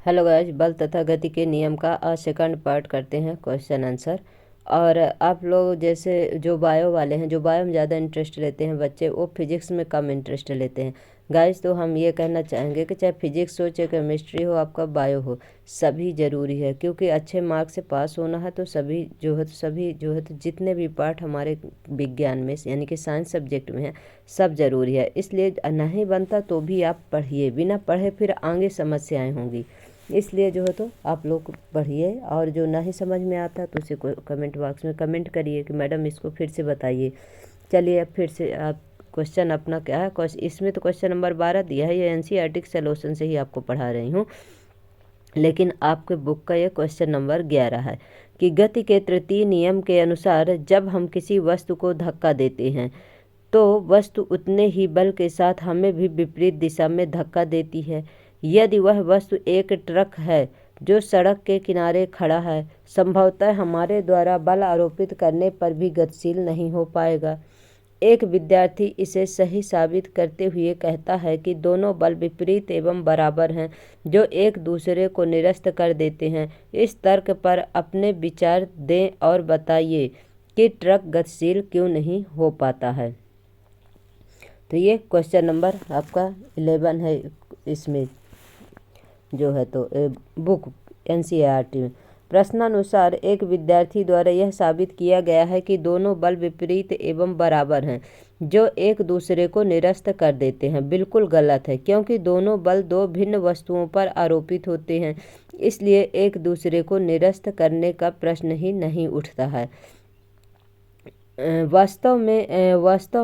Hello guys, बल तथा गति के नियम का सेकंड पार्ट करते हैं क्वेश्चन आंसर। और आप लोग जैसे जो बायो वाले हैं, जो बायो में ज़्यादा इंटरेस्ट लेते हैं बच्चे, वो फिजिक्स में कम इंटरेस्ट लेते हैं गाइस। तो हम ये कहना चाहेंगे कि चाहे फिजिक्स हो, चाहे केमिस्ट्री हो, आपका बायो हो, सभी ज़रूरी है। क्योंकि अच्छे मार्क्स से पास होना है तो सभी जो है तो जितने भी पार्ट हमारे विज्ञान में यानी कि साइंस सब्जेक्ट में है, सब ज़रूरी है। इसलिए नहीं बनता तो भी आप पढ़िए, बिना पढ़े फिर आगे समस्याएं होंगी। इसलिए जो है तो आप लोग पढ़िए, और जो नहीं समझ में आता तो उसे कमेंट बॉक्स में कमेंट करिए कि मैडम इसको फिर से बताइए। चलिए अब फिर से आप क्वेश्चन अपना क्या है, इसमें तो क्वेश्चन नंबर 12 दिया है, ये एनसीईआरटी के सॉल्यूशन से ही आपको पढ़ा रही हूँ। लेकिन आपके बुक का ये क्वेश्चन नंबर 11 है कि गति के तृतीय नियम के अनुसार जब हम किसी वस्तु को धक्का देते हैं तो वस्तु उतने ही बल के साथ हमें भी विपरीत दिशा में धक्का देती है। यदि वह वस्तु एक ट्रक है जो सड़क के किनारे खड़ा है, संभवतः हमारे द्वारा बल आरोपित करने पर भी गतिशील नहीं हो पाएगा। एक विद्यार्थी इसे सही साबित करते हुए कहता है कि दोनों बल विपरीत एवं बराबर हैं, जो एक दूसरे को निरस्त कर देते हैं। इस तर्क पर अपने विचार दें और बताइए कि ट्रक गतिशील क्यों नहीं हो पाता है। तो ये क्वेश्चन नंबर आपका 11 है इसमें जो है तो बुक एनसीईआरटी में। प्रश्नानुसार एक विद्यार्थी द्वारा यह साबित किया गया है कि दोनों बल विपरीत एवं बराबर हैं, जो एक दूसरे को निरस्त कर देते हैं। बिल्कुल गलत है, क्योंकि दोनों बल दो भिन्न वस्तुओं पर आरोपित होते हैं, इसलिए एक दूसरे को निरस्त करने का प्रश्न ही नहीं उठता है। वास्तव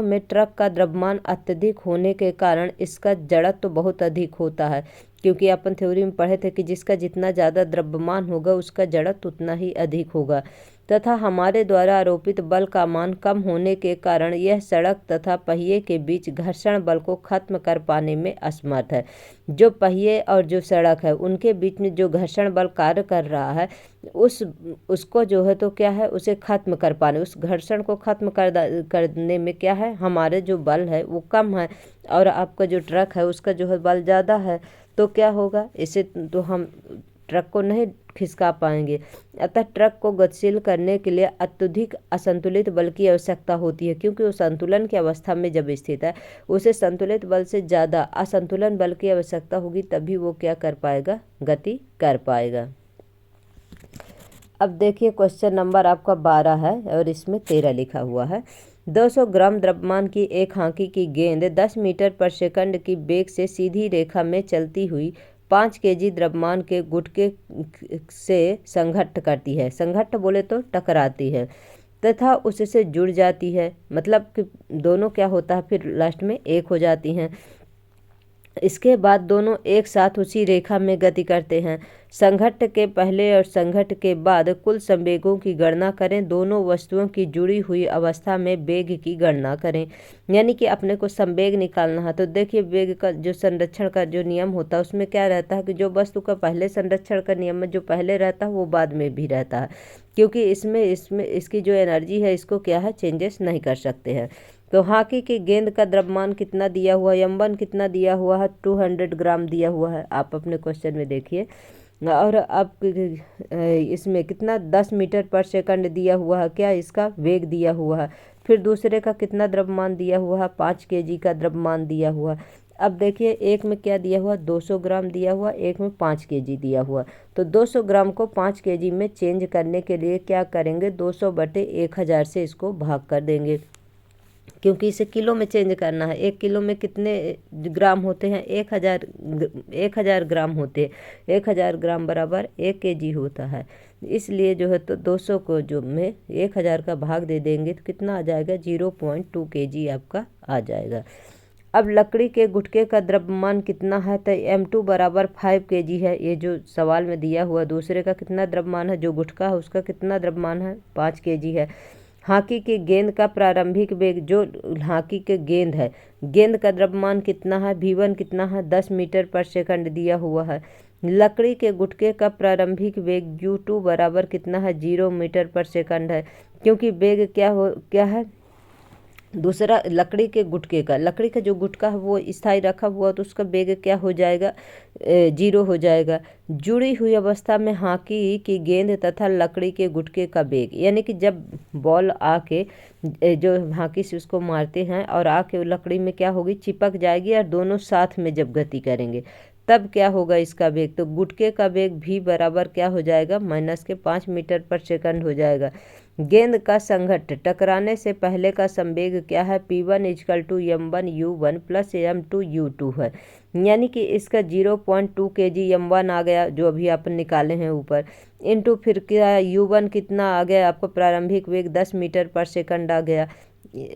में ट्रक का द्रव्यमान अत्यधिक होने के कारण इसका जड़त्व तो बहुत अधिक होता है। क्योंकि अपन थ्योरी में पढ़े थे कि जिसका जितना ज़्यादा द्रव्यमान होगा उसका जड़त्व उतना ही अधिक होगा, तथा हमारे द्वारा आरोपित बल का मान कम होने के कारण यह सड़क तथा पहिए के बीच घर्षण बल को खत्म कर पाने में असमर्थ है। जो पहिए और जो सड़क है उनके बीच में जो घर्षण बल कार्य कर रहा है, उसको जो है तो क्या है, उसे खत्म कर पाने, उस घर्षण को खत्म करने में क्या है, हमारे जो बल है वो कम है, और आपका जो ट्रक है उसका जो है बल ज़्यादा है। तो क्या होगा, इसे तो हम ट्रक को नहीं खिसका पाएंगे। अतः ट्रक को गतिशील करने के लिए अत्यधिक असंतुलित बल की आवश्यकता होती है, क्योंकि वो संतुलन की अवस्था में जब स्थित है, उसे संतुलित बल से ज़्यादा असंतुलन बल की आवश्यकता होगी, तभी वो क्या कर पाएगा, गति कर पाएगा। अब देखिए क्वेश्चन नंबर आपका 12 है और इसमें 13 लिखा हुआ है। 200 ग्राम द्रव्यमान की एक हॉकी की गेंद 10 मीटर पर सेकंड की वेग से सीधी रेखा में चलती हुई 5 केजी द्रव्यमान के गुटके से संघट्ट करती है, संघट्ट बोले तो टकराती है, तथा उससे जुड़ जाती है। मतलब कि दोनों क्या होता है, फिर लास्ट में एक हो जाती हैं। इसके बाद दोनों एक साथ उसी रेखा में गति करते हैं। संघट्ट के पहले और संघट्ट के बाद कुल संवेगों की गणना करें। दोनों वस्तुओं की जुड़ी हुई अवस्था में वेग की गणना करें। यानी कि अपने को संवेग निकालना है। तो देखिए वेग का जो संरक्षण का जो नियम होता है उसमें क्या रहता है कि जो वस्तु का पहले संरक्षण का नियम में जो पहले रहता है वो बाद में भी रहता है, क्योंकि इसमें इसकी जो एनर्जी है इसको क्या है, चेंजेस नहीं कर सकते हैं। तो हॉकी की गेंद का द्रव्यमान कितना दिया हुआ है, m1 कितना दिया हुआ है, 200 ग्राम दिया हुआ है, आप अपने क्वेश्चन में देखिए। और अब इसमें कितना 10 मीटर पर सेकंड दिया हुआ है, क्या इसका वेग दिया हुआ है। फिर दूसरे का कितना द्रव्यमान दिया हुआ है, 5 केजी का द्रव्यमान दिया हुआ है। अब देखिए एक में क्या दिया हुआ, 200 ग्राम दिया हुआ, एक में 5 केजी दिया हुआ। तो 200 ग्राम को 5 केजी में चेंज करने के लिए क्या करेंगे, 200/1000 से इसको भाग कर देंगे, क्योंकि इसे किलो में चेंज करना है। 1 किलो में कितने ग्राम होते हैं, 1000 ग्राम होते हैं। 1000 ग्राम बराबर 1 केजी होता है। इसलिए जो है तो 200 को जो में 1000 का भाग दे देंगे तो कितना आ जाएगा, 0.2 केजी आपका आ जाएगा। अब लकड़ी के गुटके का द्रव्यमान कितना है, तो m2 बराबर 5 केजी है, ये जो सवाल में दिया हुआ। दूसरे का कितना द्रव्यमान है, जो गुटका है उसका कितना द्रव्यमान है, 5 केजी है। हॉकी की गेंद का प्रारंभिक वेग, जो हॉकी के गेंद है, गेंद का द्रव्यमान कितना है, v1 कितना है, 10 मीटर पर सेकंड दिया हुआ है। लकड़ी के गुटके का प्रारंभिक वेग u2 बराबर कितना है, 0 मीटर पर सेकंड है, क्योंकि वेग क्या है, दूसरा लकड़ी के गुटके का, लकड़ी का जो गुटका है वो स्थायी रखा हुआ तो उसका वेग क्या हो जाएगा, 0 हो जाएगा। जुड़ी हुई अवस्था में हॉकी की गेंद तथा लकड़ी के गुटके का वेग, यानी कि जब बॉल आके जो हॉकी से उसको मारते हैं और आके लकड़ी में क्या होगी, चिपक जाएगी, और दोनों साथ में जब गति करेंगे तब क्या होगा इसका वेग, तो गुटके का वेग भी बराबर क्या हो जाएगा, -5 मीटर पर सेकंड हो जाएगा। गेंद का संघट्ट टकराने से पहले का संवेग क्या है, P1 = m1u1 + m2u2 है, यानी कि इसका 0.2 kg m1 आ गया जो अभी अपन निकाले हैं ऊपर, इनटू फिर क्या u1 कितना आ गया आपको, प्रारंभिक वेग 10 मीटर पर सेकंड आ गया,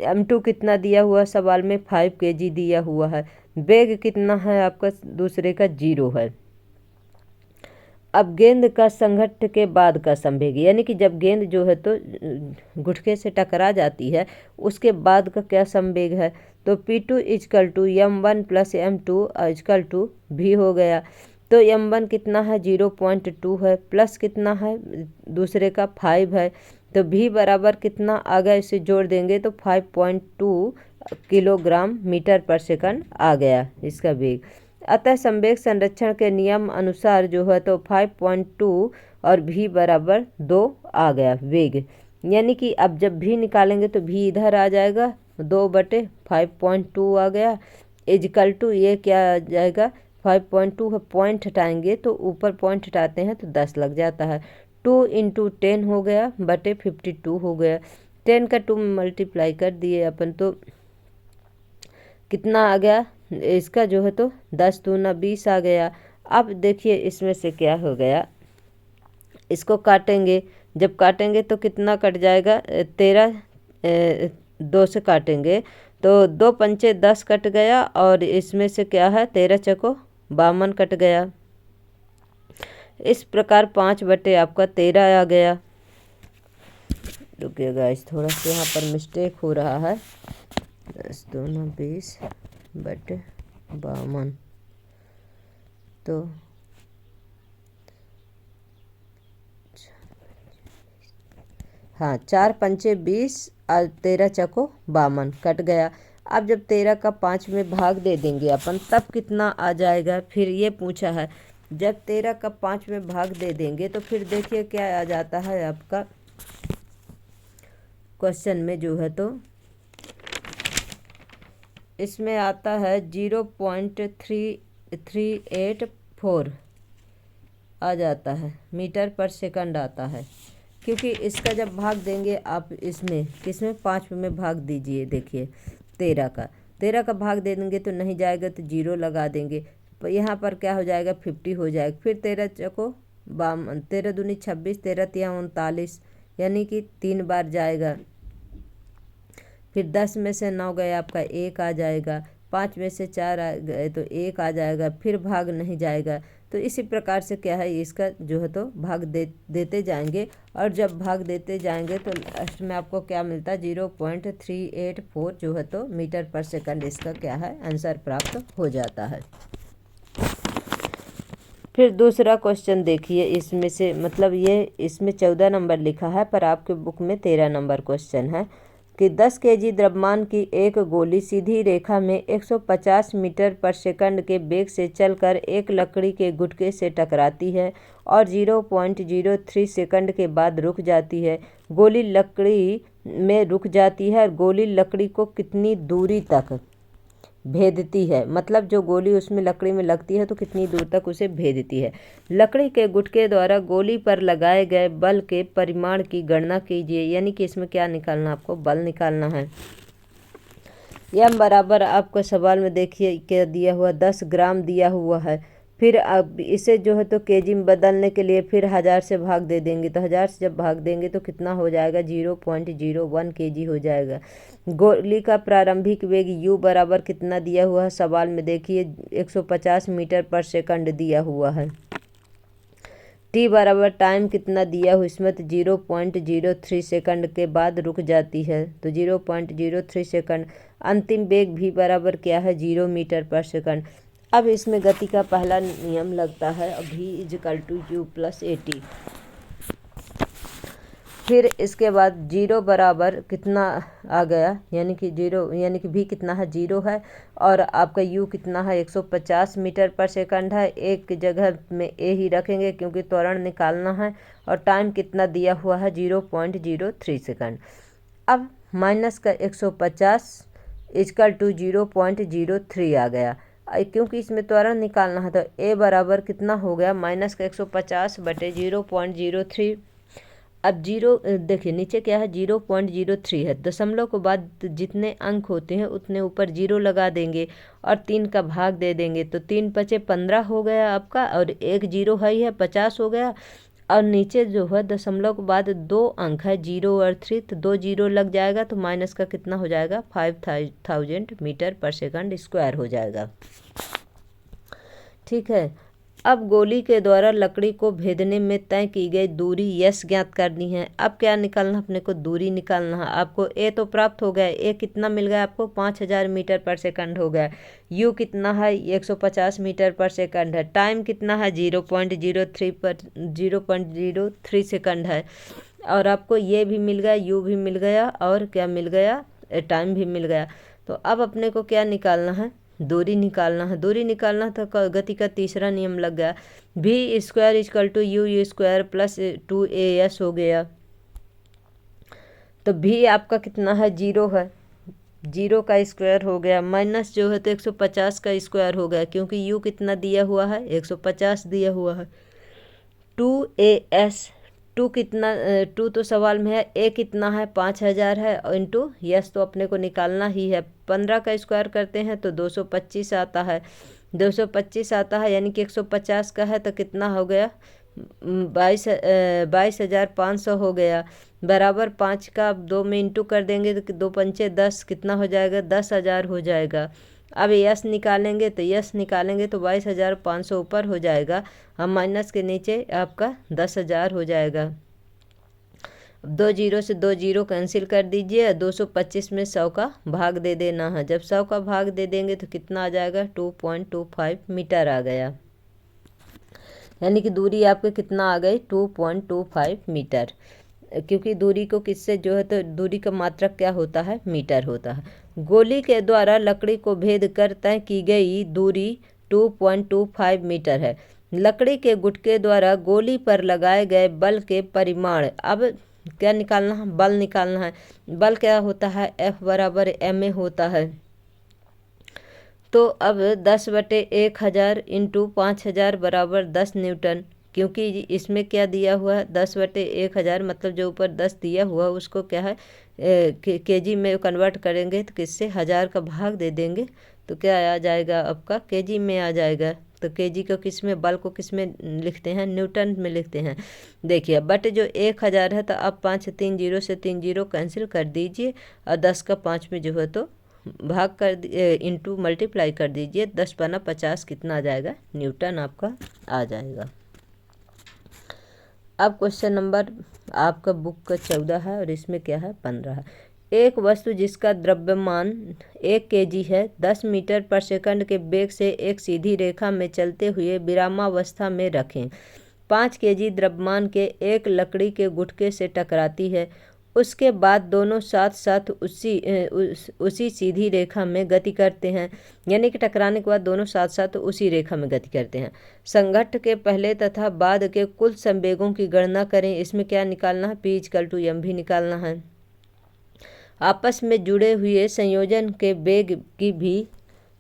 m2 कितना दिया हुआ सवाल में 5 kg दिया हुआ है, वेग कितना है आपका दूसरे का 0 है। अब गेंद का संघट्ट के बाद का संवेग, यानी कि जब गेंद जो है तो गुटके से टकरा जाती है उसके बाद का क्या संवेग है, तो P2 = m1 + m2 = v हो गया। तो m1 कितना है, 0.2 है, प्लस कितना है दूसरे का 5 है, तो v बराबर कितना आ गया, इसे जोड़ देंगे तो 5.2 किलोग्राम मीटर पर सेकंड आ गया इसका वेग। अतः संवेग संरक्षण के नियम अनुसार जो है तो 5.2 और v बराबर 2 आ गया वेग, यानी कि अब जब v निकालेंगे तो v इधर आ जाएगा, 2/5.2 आ गया, = ये क्या आ जाएगा, 5.2 है, पॉइंट हटाएंगे तो ऊपर पॉइंट हटाते हैं तो 10 लग जाता है, 2 × 10 हो गया बटे 52 हो गया, 10 का 2 में मल्टीप्लाई कर दिए अपन तो कितना आ गया इसका जो है तो 10 दूना 20 आ गया। अब देखिए इसमें से क्या हो गया, इसको काटेंगे, जब काटेंगे तो कितना कट जाएगा, 13, 2 से काटेंगे तो 2 पंचे 10 कट गया, और इसमें से क्या है 13 चको 52 कट गया। इस प्रकार 5/, आपका 13 आ गया। रुकिएगा, इस थोड़ा सा यहाँ पर मिस्टेक हो रहा है, 10 दूना 20 बटे 52, तो हाँ 4 पंचे 20 और 13 चको 52 कट गया। अब जब 13 का 5 में भाग दे देंगे अपन तब कितना आ जाएगा, फिर ये पूछा है, जब 13 का 5 में भाग दे देंगे तो फिर देखिए क्या आ जाता है आपका क्वेश्चन में जो है तो इसमें आता है 0.3384 आ जाता है मीटर पर सेकंड आता है, क्योंकि इसका जब भाग देंगे आप इसमें किसमें 5 में भाग दीजिए, देखिए 13 का भाग दे देंगे तो नहीं जाएगा तो 0 लगा देंगे, तो यहाँ पर क्या हो जाएगा 50 हो जाएगा, फिर 13 चको 52, 13 दूनी 26, 13 तिया 39, यानी कि 3 बार जाएगा, फिर 10 में से 9 गए आपका 1 आ जाएगा, 5 में से 4 आ गए तो 1 आ जाएगा, फिर भाग नहीं जाएगा। तो इसी प्रकार से क्या है इसका जो है तो भाग देते जाएंगे, और जब भाग देते जाएंगे तो लास्ट में आपको क्या मिलता है 0.384 जो है तो मीटर पर सेकंड इसका क्या है आंसर प्राप्त हो जाता है। फिर दूसरा क्वेश्चन देखिए, इसमें से मतलब ये इसमें 14 नंबर लिखा है पर आपके बुक में 13 नंबर क्वेश्चन है कि 10 kg द्रव्यमान की एक गोली सीधी रेखा में 150 मीटर पर सेकंड के वेग से चलकर एक लकड़ी के गुटके से टकराती है और 0.03 सेकंड के बाद रुक जाती है। गोली लकड़ी में रुक जाती है और गोली लकड़ी को कितनी दूरी तक भेदती है, मतलब जो गोली उसमें लकड़ी में लगती है तो कितनी दूर तक उसे भेदती है। लकड़ी के गुटके द्वारा गोली पर लगाए गए बल के परिमाण की गणना कीजिए, यानी कि इसमें क्या निकालना, आपको बल निकालना है। यह बराबर आपको सवाल में देखिए क्या दिया हुआ 10 ग्राम दिया हुआ है, फिर अब इसे जो है तो केजी में बदलने के लिए फिर 1000 से भाग दे देंगे, तो 1000 से जब भाग देंगे तो कितना हो जाएगा 0.01 kg हो जाएगा। गोली का प्रारंभिक वेग u बराबर कितना दिया हुआ है सवाल में देखिए 150 मीटर पर सेकंड दिया हुआ है। t बराबर टाइम कितना दिया हुआ इसमें तो 0.03 सेकंड के बाद रुक जाती है, तो 0.03 सेकंड। अंतिम वेग v बराबर क्या है 0 मीटर पर सेकंड। अब इसमें गति का पहला नियम लगता है v = u + at। फिर इसके बाद जीरो बराबर कितना आ गया, यानी कि जीरो यानी कि भी कितना है, जीरो है। और आपका यू कितना है, 150 मीटर पर सेकंड है। एक जगह में ए ही रखेंगे क्योंकि त्वरण निकालना है। और टाइम कितना दिया हुआ है, 0.03 सेकंड। अब माइनस का 150 इजकल टू 0.03 आ गया, क्योंकि इसमें त्वरण निकालना है। तो ए बराबर कितना हो गया, माइनस का 150 बटे 0.03। अब जीरो देखिए नीचे क्या है, 0.03 है। दशमलव के बाद जितने अंक होते हैं उतने ऊपर जीरो लगा देंगे और 3 का भाग दे देंगे। तो 3 पचे 15 हो गया आपका, और एक जीरो है 50 हो गया। और नीचे जो है दशमलव के बाद 2 अंक है, 0 और 3, तो 2 जीरो लग जाएगा। तो माइनस का कितना हो जाएगा, 5000 मीटर पर सेकंड स्क्वायर हो जाएगा। ठीक है। अब गोली के द्वारा लकड़ी को भेदने में तय की गई दूरी यस ज्ञात करनी है। अब क्या निकालना, अपने को दूरी निकालना है। आपको ए तो प्राप्त हो गया, ए कितना मिल गया आपको, 5000 मीटर पर सेकंड हो गया। यू कितना है, 150 मीटर पर सेकंड है। टाइम कितना है, 0.03 सेकंड है। और आपको ये भी मिल गया, यू भी मिल गया, और क्या मिल गया, टाइम भी मिल गया। तो अब अपने को क्या निकालना है, दूरी निकालना है। दूरी निकालना तो गति का तीसरा नियम लग गया, भी square equal to u square plus 2as हो गया। तो भी आपका कितना है, जीरो है, जीरो का स्क्वायर हो गया। माइनस जो है तो 150 का स्क्वायर हो गया, क्योंकि यू कितना दिया हुआ है, 150 दिया हुआ है। 2as, टू कितना, टू तो सवाल में है, ए कितना है, 5000 है, इंटू यस तो अपने को निकालना ही है। 15 का स्क्वायर करते हैं तो 225 आता है, 225 आता है, यानी कि 150 का है तो कितना हो गया, 22,500 हो गया। बराबर 5 का अब 2 में इंटू कर देंगे तो 2 पंचे 10, कितना हो जाएगा, 10,000 हो जाएगा। अब यस निकालेंगे तो 22,500 ऊपर हो जाएगा। हम माइनस के नीचे आपका 10,000 हो जाएगा। अब 2 जीरो से 2 जीरो कैंसिल कर दीजिए। 225 में 100 का भाग दे देना है। जब 100 का भाग दे देंगे तो कितना आ जाएगा, 2.25 मीटर आ गया। यानी कि दूरी आपके कितना आ गई, 2.25 मीटर। क्योंकि दूरी को किससे जो है, तो दूरी का मात्रक क्या होता है, मीटर होता है। गोली के द्वारा लकड़ी को भेद कर तय की गई दूरी 2.25 मीटर है। लकड़ी के गुटके द्वारा गोली पर लगाए गए बल के परिमाण। अब क्या निकालना है, बल निकालना है। बल क्या होता है, F बराबर ma होता है। तो अब 10/1000 इंटू 5000 बराबर 10 न्यूटन। क्योंकि इसमें क्या दिया हुआ है, 10/1000, मतलब जो ऊपर 10 दिया हुआ है उसको क्या है, केजी में कन्वर्ट करेंगे तो किससे, 1000 का भाग दे देंगे तो क्या आ जाएगा आपका, केजी में आ जाएगा। तो केजी को किस में, बल को किस में लिखते हैं, न्यूटन में लिखते हैं। देखिए बट जो 1000 है तो अब 5 3 जीरो से 3 जीरो कैंसिल कर दीजिए, और 10 का 5 में जो है तो भाग कर इंटू मल्टीप्लाई कर दीजिए। 10 बना 50, कितना आ जाएगा, न्यूटन आपका आ जाएगा। अब क्वेश्चन नंबर आपका बुक का 14 है और इसमें क्या है, 15 है। एक वस्तु जिसका द्रव्यमान 1 kg है 10 मीटर पर सेकंड के वेग से एक सीधी रेखा में चलते हुए विरामावस्था में रखें। 5 kg द्रव्यमान के एक लकड़ी के गुटके से टकराती है। उसके बाद दोनों साथ साथ उसी सीधी रेखा में गति करते हैं। यानी कि टकराने के बाद दोनों साथ साथ उसी रेखा में गति करते हैं। संघट्ट के पहले तथा बाद के कुल संवेगों की गणना करें। इसमें क्या निकालना है, P=m भी निकालना है। आपस में जुड़े हुए संयोजन के वेग की भी,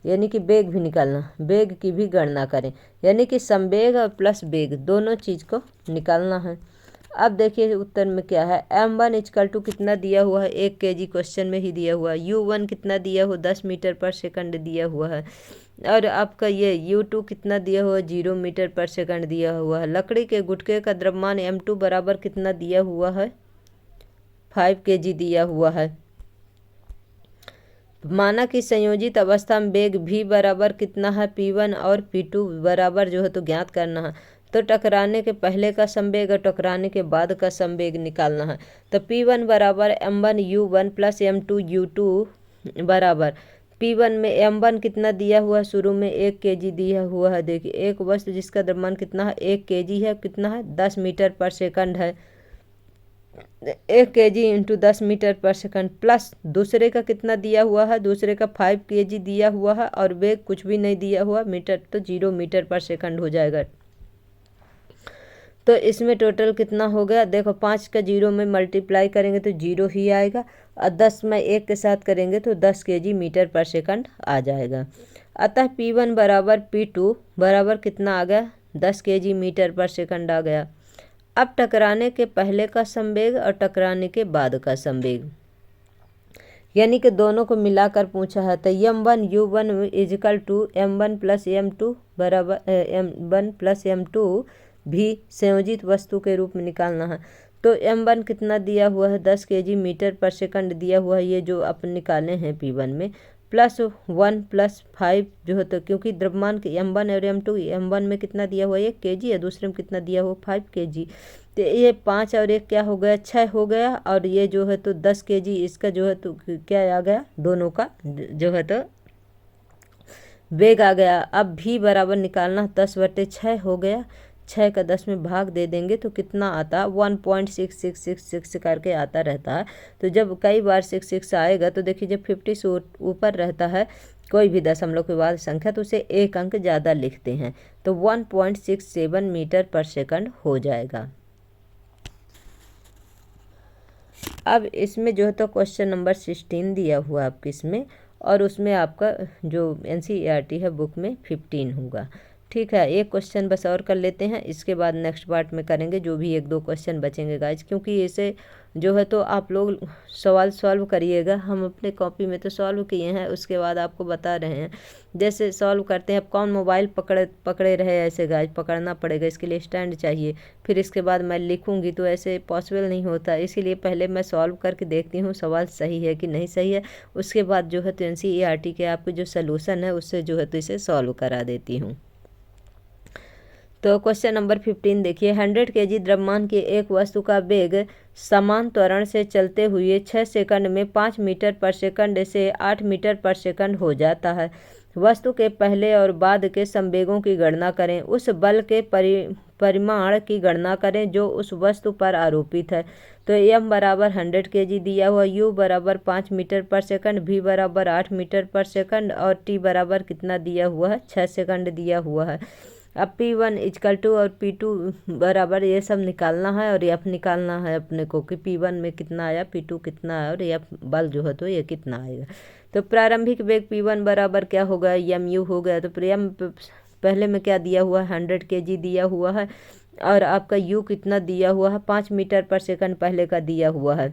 यानी कि वेग भी निकालना, वेग की भी गणना करें। यानी कि संवेग और प्लस वेग दोनों चीज़ को निकालना है। अब देखिए उत्तर में क्या है, m1 कितना दिया हुआ है, 1 kg क्वेश्चन में ही दिया हुआ है। u1 कितना दिया हुआ, 10 मीटर पर सेकंड दिया हुआ है। और आपका ये u2 कितना दिया हुआ, 0 मीटर पर सेकंड दिया हुआ है। लकड़ी के गुटके का द्रव्यमान m2 बराबर कितना दिया हुआ है, 5 kg दिया हुआ है। माना कि संयोजित अवस्था में वेग v बराबर कितना है, p1 और p2 बराबर जो है तो ज्ञात करना है। तो टकराने के पहले का संवेग और टकराने के बाद का संवेग निकालना है। तो P1 बराबर m1 u1 plus m2 u2 बराबर, P1 में m1 कितना दिया हुआ है, शुरू में 1 kg दिया हुआ है। देखिए एक वस्तु जिसका द्रव्यमान कितना है, 1 kg है, कितना है, 10 मीटर पर सेकंड है। 1 kg इंटू 10 मीटर पर सेकंड प्लस दूसरे का कितना दिया हुआ है, दूसरे का 5 kg दिया हुआ है और वेग कुछ भी नहीं दिया हुआ, मीटर तो 0 मीटर पर सेकंड हो जाएगा। तो इसमें टोटल कितना हो गया, देखो 5 का 0 में मल्टीप्लाई करेंगे तो 0 ही आएगा और 10 में 1 के साथ करेंगे तो 10 kg मीटर पर सेकंड आ जाएगा। अतः P1 बराबर P2 बराबर कितना आ गया, 10 kg मीटर पर सेकंड आ गया। अब टकराने के पहले का संवेग और टकराने के बाद का संवेग, यानी कि दोनों को मिलाकर पूछा है। तो m1 u1 is equal to m1 plus m2 बराबर m1 प्लस m2 भी संयोजित वस्तु के रूप में निकालना है। तो m1 कितना दिया हुआ है, 10 kg मीटर पर सेकंड दिया हुआ है, ये जो अपन निकाले हैं P1 में, प्लस 1 प्लस 5 जो है, तो क्योंकि द्रव्यमान के m1 और m2, m1 में कितना दिया हुआ है 1 kg है, दूसरे में कितना दिया हुआ 5 kg, तो ये 5 और 1 क्या हो गया, 6 हो गया। और ये जो है तो 10 kg इसका जो है तो क्या आ गया, दोनों का जो है तो वेग आ गया। अब भी बराबर निकालना, 10/6 हो गया, 6 का 10 में भाग दे देंगे तो कितना आता है, 1.6666 करके आता रहता है। तो जब कई बार 66 आएगा तो देखिए जब 50 से ऊपर रहता है कोई भी दशमलव के बाद संख्या तो उसे एक अंक ज़्यादा लिखते हैं, तो 1.67 मीटर पर सेकंड हो जाएगा। अब इसमें जो है तो क्वेश्चन नंबर 16 दिया हुआ आपके इसमें, और उसमें आपका जो NCERT है बुक में 15 होगा। ठीक है, एक क्वेश्चन बस और कर लेते हैं, इसके बाद नेक्स्ट पार्ट में करेंगे जो भी 1-2 क्वेश्चन बचेंगे गाइज, क्योंकि इसे जो है तो आप लोग सवाल सॉल्व करिएगा। हम अपने कॉपी में तो सॉल्व किए हैं, उसके बाद आपको बता रहे हैं जैसे सॉल्व करते हैं। अब कौन मोबाइल पकड़े रहे ऐसे गाइज, पकड़ना पड़ेगा, इसके लिए स्टैंड चाहिए, फिर इसके बाद मैं लिखूंगी तो ऐसे पॉसिबल नहीं होता। इसीलिए पहले मैं सॉल्व करके देखती हूँ सवाल सही है कि नहीं सही है, उसके बाद जो है तो NCERT के आपके जो सोल्यूशन है उससे जो है तो इसे सॉल्व करा देती हूँ। तो क्वेश्चन नंबर 15 देखिए, 100 kg द्रव्यमान की एक वस्तु का वेग समान त्वरण से चलते हुए 6 सेकंड में 5 मीटर पर सेकंड से 8 मीटर पर सेकंड हो जाता है। वस्तु के पहले और बाद के संवेगों की गणना करें। उस बल के परिमाण की गणना करें जो उस वस्तु पर आरोपित है। तो m बराबर 100 kg दिया हुआ, u बराबर 5 मीटर पर सेकंड, v बराबर 8 मीटर पर सेकंड और t बराबर कितना दिया हुआ है, 6 सेकंड दिया हुआ है। अब P1 इजकल टू और P2 बराबर ये सब निकालना है और F निकालना है अपने को कि P1 में कितना आया, P2 कितना आया और F बल जो है तो ये कितना आएगा। तो प्रारंभिक वेग P1 बराबर क्या होगा, mu हो गया। तो m पहले में क्या दिया हुआ है, 100 kg दिया हुआ है और आपका u कितना दिया हुआ है, 5 मीटर पर सेकंड पहले का दिया हुआ है।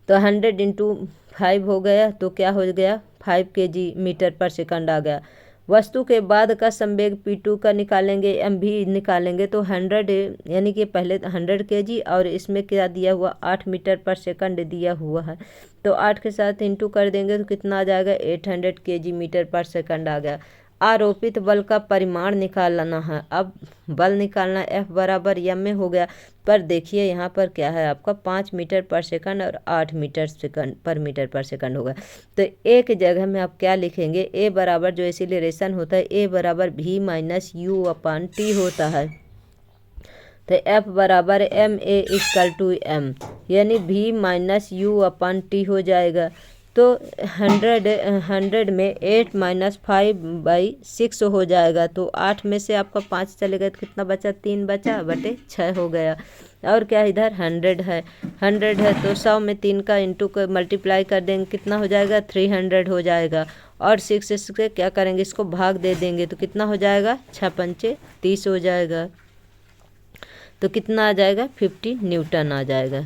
तो 100 इंटू 5 हो गया, तो क्या हो गया, 5 kg मीटर पर सेकंड आ गया। वस्तु के बाद का संवेग P2 का निकालेंगे, m भी निकालेंगे, तो 100 यानी कि पहले 100 kg और इसमें क्या दिया हुआ, 8 मीटर पर सेकंड दिया हुआ है। तो 8 के साथ इंटू कर देंगे तो कितना आ जाएगा, 800 kg मीटर पर सेकंड आ गया। आरोपित बल का परिमाण निकालना है। अब बल निकालना, F बराबर m में हो गया, पर देखिए यहाँ पर क्या है आपका 5 मीटर पर सेकंड और 8 मीटर सेकंड पर मीटर पर सेकंड होगा। तो एक जगह में आप क्या लिखेंगे, A बराबर जो एक्सीलरेशन होता है A बराबर v minus u upon t होता है। तो F बराबर m a equal to m, यानी v minus u upon t हो जाएगा। तो 100 में 8 माइनस 5/6 हो जाएगा। तो 8 में से आपका 5 चलेगा तो कितना बचा, 3 बचा बटे 6 हो गया। और क्या इधर 100 है, 100 है तो 100 में 3 का इंटू कर मल्टीप्लाई कर देंगे, कितना हो जाएगा, 300 हो जाएगा। और 6 से क्या करेंगे, इसको भाग दे देंगे तो कितना हो जाएगा, 6×5 = 30 हो जाएगा। तो कितना आ जाएगा, 50 न्यूटन आ जाएगा।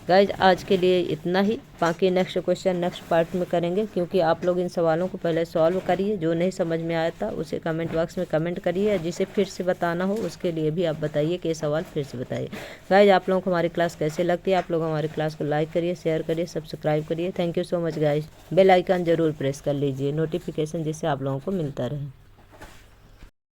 गाइज आज के लिए इतना ही, बाकी नेक्स्ट क्वेश्चन नेक्स्ट पार्ट में करेंगे, क्योंकि आप लोग इन सवालों को पहले सॉल्व करिए। जो नहीं समझ में आया था उसे कमेंट बॉक्स में कमेंट करिए, जिसे फिर से बताना हो उसके लिए भी आप बताइए कि ये सवाल फिर से बताइए। गाइज आप लोगों को हमारी क्लास कैसे लगती है, आप लोग हमारी क्लास को लाइक करिए, शेयर करिए, सब्सक्राइब करिए। Thank you so much guys. Bell icon जरूर प्रेस कर लीजिए, नोटिफिकेशन जिससे आप लोगों को मिलता रहे।